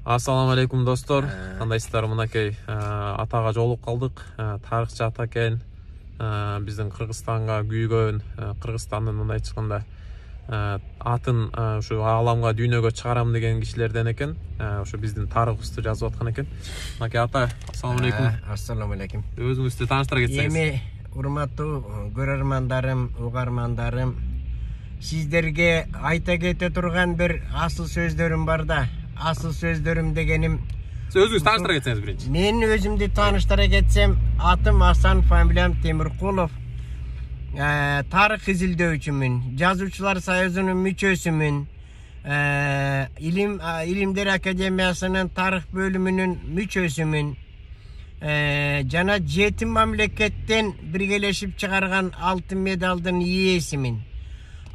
Ассаламу алейкум достор. Кандайсыздар? Мынакей атага жолугуп калдык. Тарыхчы ата экен. Биздин Кыргызстанга күйгөн, Кыргызстандын мындай айтканда атын ушу ааламга дүйнөгө чыгарам деген кишилерден экен. Ушу биздин тарыхыбызды жазып аткан экен. Мынакей ата, ассаламу алейкум. Ассаламу алейкум. Өзүңүздү тааныштыра кетсеңиз. Эми урматтуу көрөрмандарым, угармандарым, сиздерге айта кете турган бир асыл сөздөрүм бар да. Asıl sözlerim degenim. Özünüzü tanıştıra geçseniz birinci. Men özümdü tanıştıra geçsem, atım Hasan, familiyam Temirkulov. Tarih izildөөчүмүн, Жазуучулар Союзунун мүчөсүмүн, İlimler Akademiyasынын tarih bölümünün мүчөсүмүн. Жана 7 мамлекеттен биргелешип чыгарган алтын медалдын ээсимин.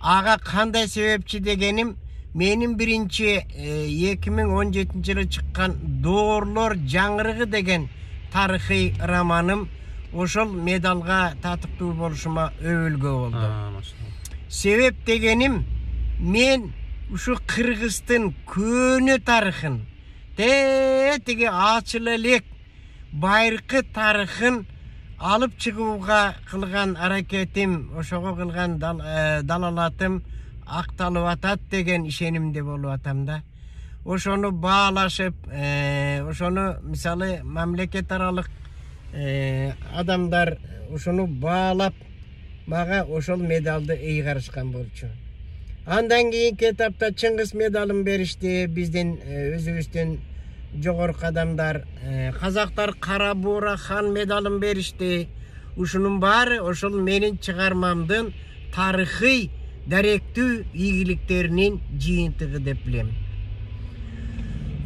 Ага кандай себепчи дегеним, benim birinci 2017 yılı çıkan Doğrular Жаңғырығы деген tarihi romanım oşol medalga tatıktуу boluşuma övülgö oldu. Sebep degenim men uşu Kırgızstın köne tarihın tege açılı elek bayırkı tarihın alıp çıkууга kılgan hareketim, oşoga kılgan dalalatım aktalıp atat degen işenimde bolup atamda. Oşonu bağlaşıp, oşonu misali memleket aralık adamlar oşonu bağlap maga oşol medalды iyi karışkan bolçu. Andan keyin kitapta Çıngiz medalın berişti bizden özübüzdün jogorku adamlar. Kazaklar Kara Buğra Han medalın berişti. Uşunun bari oşol menin çıkarmamdın tarihi даректүү ийгиликтеринин жыйынтыгы деп билем.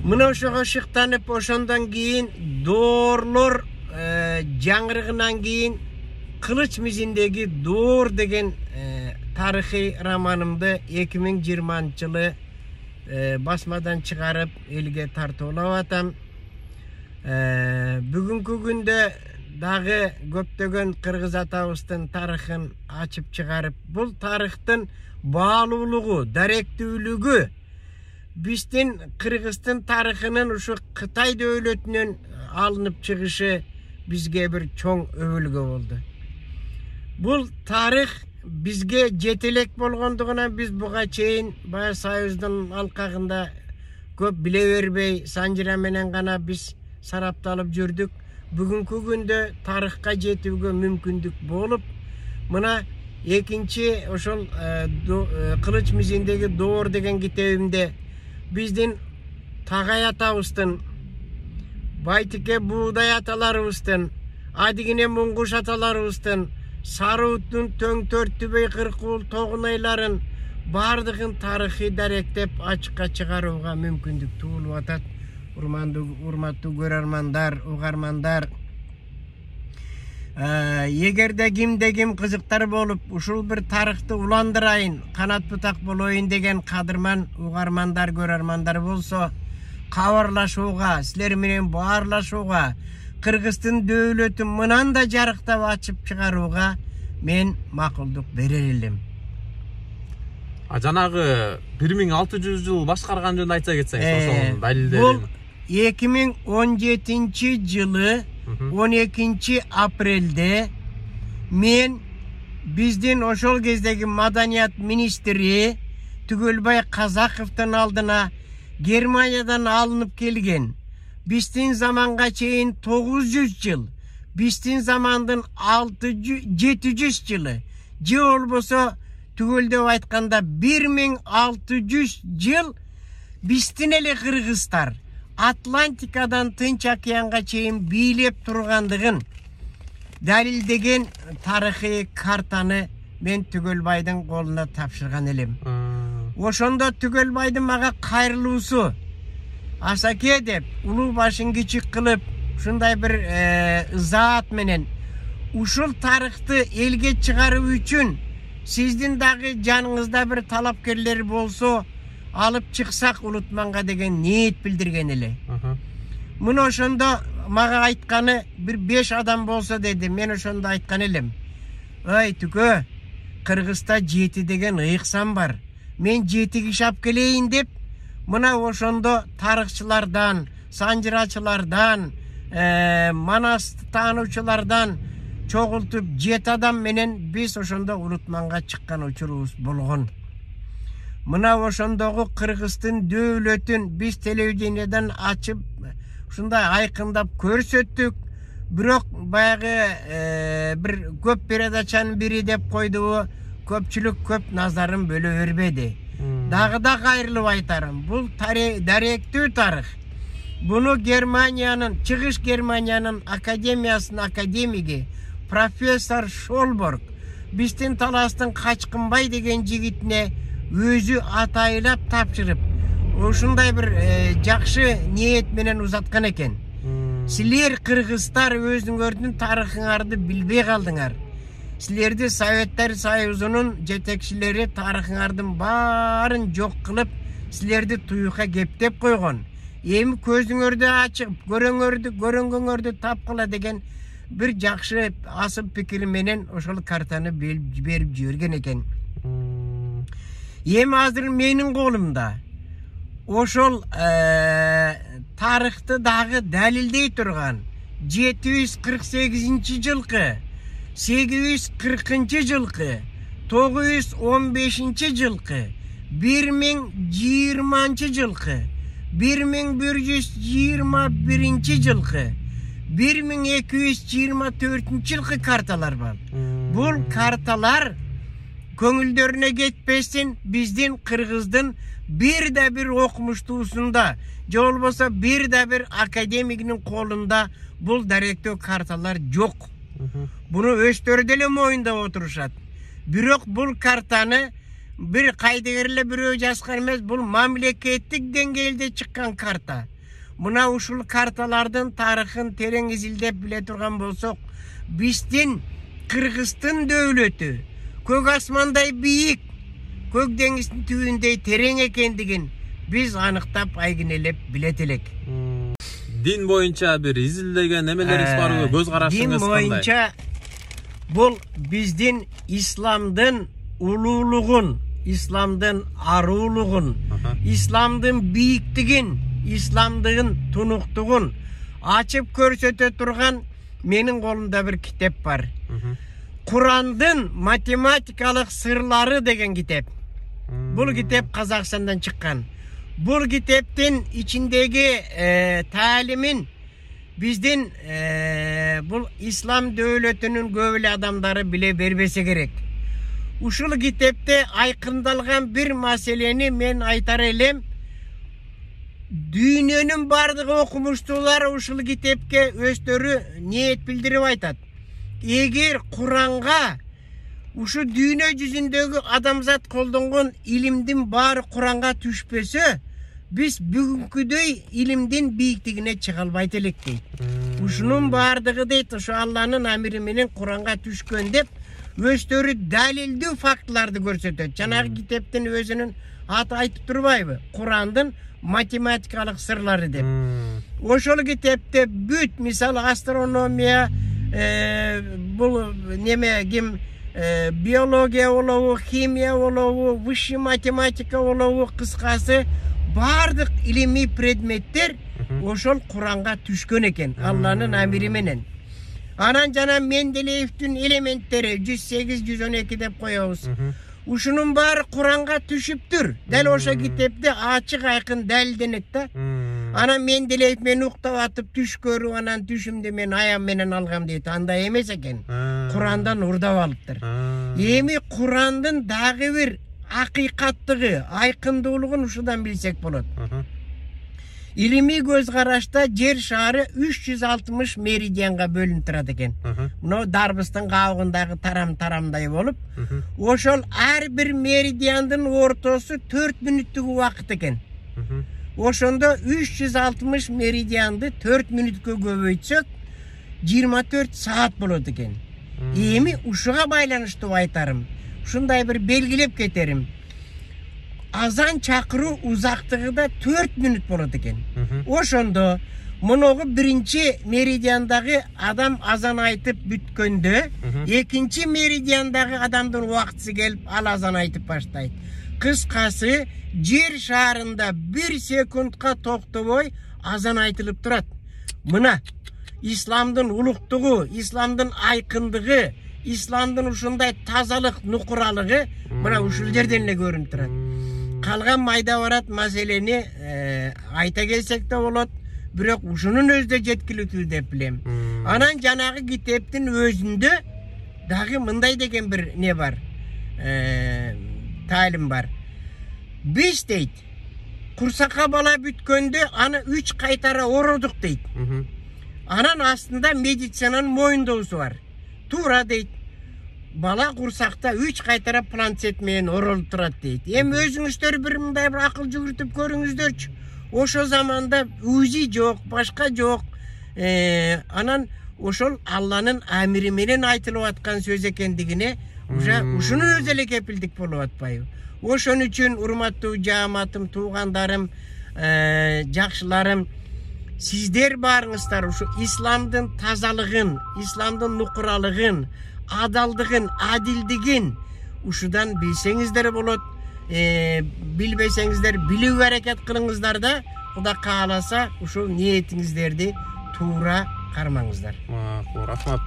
Мына ошого шыктанып ошондон кийин Doğrular жаңгырыгынан кийин Кылыч мизиндеги Doğr деген тарыхый романымды 2020-жылы басмадан чыгарып элге тартуулап атам. Бүгүнкү күндө дагы көптөгөн кыргыз атабыздын тарыхын ачып чыгарып, бул тарыхтын баалуулугу, даректүүлүгү биздин Кыргыздын тарыхынын ушу Кытай дөөлөтүнөн алынып чыгышы бизге бир чоң өвүлгө болду. Бул тарых бизге жетелек болгондугунан биз буга чейин бая Союздун алкагында көп биле бербей, санжыра менен гана биз сарапталып жүрдүк. Бүгүнкү күндө тарыхка жетүүгө мүмкүндүк болуп, мына экинчи ошол Кылыч мизиндеги Doğr деген китебимде биздин Тагай атабыздын, Байтике Буğday аталарыбыздын, Адигине Муңгуш аталарыбыздын, Сарыуттун Төңтөртүбөй Кыркуул Тогунайларын бардыгын тарыхый даректеп ачыкка чыгарууга мүмкүндүк туулуп атат. Урматтуу көрөрмандар, угармандар, эгерде кимде ким кызыктар болуп, ушул бир тарыхты уландырайын, канат бутак болоюн деген кадырман угармандар, көрөрмандар болсо, кабарлашууга, силер менен баарлашууга, Кыргыздын дөөлөтүн мынан да жарыктап ачып чыгарууга мен макулдук берер элем. Жанагы 1600 жыл башкарган жөнүндө айтса кетсеңиз, ошонун далилдерин. 2017 жылы 12 апрелде мен биздин ошол кездеги маданият министри Түгөлбай Казаковдун алдына Германиядан алынып келген. Биздин заманга чейин 900 жыл, биздин замандын 700 жылы, же болбосо түгөлдөп айтканда 1600 жыл биздин эле кыргыздар Атлантикадан Тынч океанга чейин бийлеп тургандыгын далилдеген тарыхый картаны мен Түгөлбайдын колуна тапшырган элем. Ошондо Түгөлбайдын мага кайрылуусу, Асаке деп улуу башын кичик кылып, ушундай бир ызаат менен ушул тарыхты элге чыгаруу үчүн сиздин дагы жаныңызда бир талапкерлер болсо алып чыксак улутманга деген ниет билдирген эле. Мына ошондо мага айтканы бир 5 адам болсо деди. Мен ошондо айткан элем. Ой Түкө, Кыргызда 7 деген ыйыксан бар. Мен 7 киши алып келейин деп Мына ошондо тарыхчылардан, санжырачылардан, манасты таануучулардан чогултуп 7 адам менен биз ошондо урутманга чыккан учурубуз болгон. Мына ошондогу Кыргыздын дөөлөтүн биз телевиденияден ачып ушундай айкындап көрсөттүк. Бирок баягы бир көп передачанын бири деп койду, көпчүлүк көп назарын бөлө бербеди. Дагы да кайрылып айтарым, бул даректүү тарых. Буну Германиянын, Чыгыш Германиянын академиясынын академиги профессор Шолборг биздин Таластын Качкынбай деген жигитине өзү атайлап тапшырып, ушундай бир жакшы ниет менен узаткан экен. Силер кыргыздар өзүңөрдүн тарыхыңарды билбей калдыңар. Силерди Советтер Союзунун жетекчилери тарыхыңардын баарын жок кылып, силерди туюкка кептеп койгон. Эми көзүңөрдү ачып, көрөнгөңөрдү тапкыла деген бир жакшы асып пикири менен ошол картаны берип жиберген экен. Эми азыр менин колумда ошол тарыхты дагы далилдей турган 748-жылкы, 840-жылкы, 915-жылкы, 1020-жылкы, 1121-жылкы, 1224-жылкы карталар бар. Бул карталар көңүлдөрүнө кетпесин биздин Кыргыздын бир окумуштуусунда, же болбосо бир академигинин колунда бул даректөө карталар жок. Буну өздөрү деле моюндап отурушат. Бирок бул картаны бир кайдыгерле бирөө жазган эмес, бул мамлекеттик деңгээлде чыккан карта. Мына ушул карталардын тарыхын терең изилдеп биле турган болсок, биздин Кыргыздын дөөлөтү көк асмандай бийик, көк деңиздин түбүндөй терең экендигин биз аныктап айгинелеп билет элек. Дин боюнча бир изилдеген немелериңиз барбы? Көз карашыңыз кандай? Дин боюнча бул биздин исламдын улуулугун, исламдын аруулугун, исламдын бийиктигин, исламдын тунуктугун ачып көрсөтө турган менин колумда бир китеп бар. Курандын математикалык сырлары деген китеп. Бул китеп Казакстандан чыккан. Бул китептин ичиндеги таалимин биздин бул ислам дөөлөтүнүн көп эле адамдары биле бербесе керек. Ушул китепте айкындалган бир маселени мен айтар элем. Дүйнөнүн бардыгы окумуштуулар ушул китепке өздөрү ниет билдирип айтат. Эгер Куранга ушу дүйнө жүзүндөгү адамзат колдонгон илимдин баары Куранга түшпөсө, биз бүгүнкүдөй илимдин бийиктигине чыга албайт элек дейт. Ушунун баардыгы дейт, ошо Алланын амири менен Куранга түшкөн деп өздөрү далилдүү фактыларды көрсөтөт. Жанагы китептин өзүнүн аты айтып турбайбы? Курандын математикалык сырлары деп. Ошол китепте бүт, мисалы астрономия, бул неме ким биология болобу, химия болобу, высший математика болобу, кыскасы бардык илимий предметтер ошол Куранга түшкөн экен, Алланын амири менен. Анан жана Менделеевдин элементтери 108-112 деп коебуз. Ушунун баары Куранга түшүптүр. Дал ошо китепте ачык айкын далилденет да. Анан Менделеев мени уктап атып түш көрүп, анан түшүмдү мен аям менен алгам дейт. Андай эмес экен. Курандан урдап алыптыр. Эми Курандын дагы бир акыйкаттыгы, айкындуулугун ушудан билсек болот. Илимий көз карашта жер шары 360 меридианга бөлүнүп турат экен. Мына дарбыстын кабыгындагы тарам-тарамдай болуп, ошол ар бир меридиандын ортосу 4 мүнөттүк убакыт экен. Ошондо 360 меридианды 4 мүнөткө көбөйтсөк 24 саат болот экен. Эми ушуга байланыштуу айтарым. Ушундай бир белгилеп кетерим. Азан чакыруу узактыгы да 4 мүнөт болот экен. Ошондо моногу биринчи меридиандагы адам азан айтып бүткөндө, экинчи меридиандагы адамдын убактысы келип, ал азан айтып баштайт. Kıskası жер шарында 1 sekundka toktobой azan aytılıp turat. Mına İslamdın uluktuğu, İslamdın aykındığı, İslamdın uşunday tazalık, nukuralığı mına uşul жерден эле көрүнүп турат. Kalgan mayda varat meseleni ayta gelsek de bolot. Bирок ушунун өзү да жеткиликтүү деп билем. Анан жанагы китептин өзүндө дагы мындай деген бир не бар. Талим бар. Biz дейт. Курсакка бала бүткөндө аны 3 кайтара ородук дейт. Анан астында медицинанын моюндоосу бар. Туура дейт. Bala kursakta 3 kaytara planset menен orolup турат дейт. Эми өзүңүздөр бир мындай бир акыл жүгүртүп көрүңүздөрчү. Ошо заманда узи жок, башка жок. Анан ошол Алланын амири менен айтылып аткан сөз экендигине ушуну өзү эле кепилдик болуп атпайбы? Ошон үчүн урматтуу жааматым, туугандарым, жакшыларым, сиздер барыңыздар ушу исламдын тазалыгын, исламдын нукуралыгын, adaldığın, adildigin uşudan bilsеңиздер болот. Bilbesеңиздер билүү аракет кылыңыздар да, Кудай кааласа ушул ниетиңиздерди туура кармаңыздар. Рахмат.